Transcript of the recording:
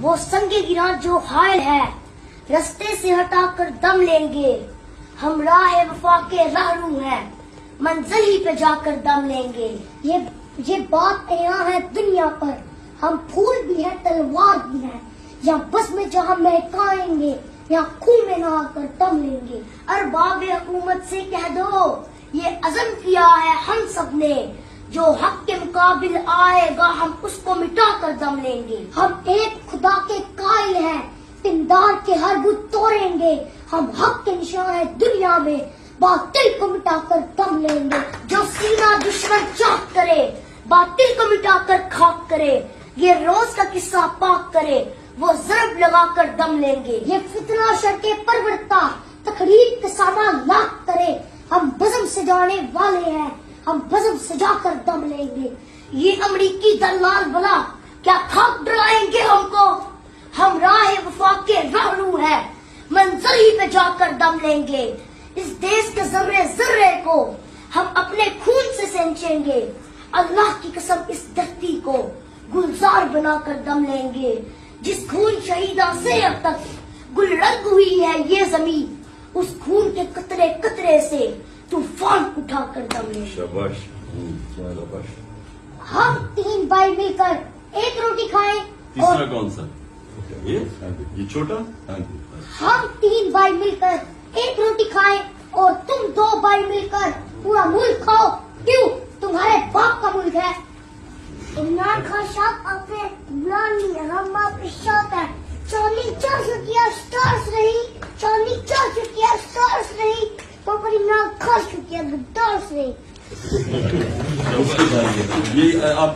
وہ سنگ گراں جو حائل ہے رستے سے ہٹا کر دم لیں گے. ہم راہ وفا کے راہرو ہیں منزل ہی پہ جا کر دم لیں گے. یہ بات یہاں ہے دنیا پر ہم پھول بھی ہیں تلوار بھی ہیں. یہاں بس میں جہاں مہکائیں گے یہاں خون میں نہا کر دم لیں گے. ارباب حکومت سے کہہ دو یہ عزم کیا ہے ہم سب نے جو حق کے مقابل آئے گا ہم اس کو مٹا کر دم لیں گے. ہم ایک خدا کے قائل ہیں پندار کے ہر بت توڑیں گے. ہم حق کے نشان ہیں دنیا میں باطل کو مٹا کر دم لیں گے. جو سینہ دشمن چاک کرے باطل کو مٹا کر خاک کرے یہ روز کا قصہ پاک کرے وہ ضرب لگا کر دم لیں گے. یہ فتنہ شر کے پرورتا تقریب کے سامان لاکھ کرے ہم بزم سجانے والے ہیں ہم بزم سجا کر دم لیں گے. یہ امریکی دلال بلا کیا خاک ڈرائیں گے ہم کو. ہم راہ وفا کے راہرو ہیں منزل ہی پہ جا کر دم لیں گے. اس دیش کے ذرے ذرے کو ہم اپنے خون سے سینچیں گے. اللہ کی قسم اس دھرتی کو گلزار بنا کر دم لیں گے. جس خون شہیداں سے اب تک گل رنگ ہوئی ہے یہ زمین اس خون کے قطرے قطرے سے طوفان اٹھا کر دم لیں گے. شاباش شاباش. ہم 3 بھائی مل کر ایک روٹی کھائیں. تیسرا کون سا؟ یہ چھوٹا. ہم 3 بھائی مل کر ایک روٹی کھائیں اور تم 2 بھائی مل کر پورا ملک کھاؤ. کیوں تمہارے باپ کا ملک ہے. عمران خان صاحب آپ نے بلا لیا ہم آپ کے ساتھ ہیں. چاندنی 400 سٹارز رہی چاندنی 400 سٹارز رہی پر عمران خان 400 گدارز رہی. یہ آپ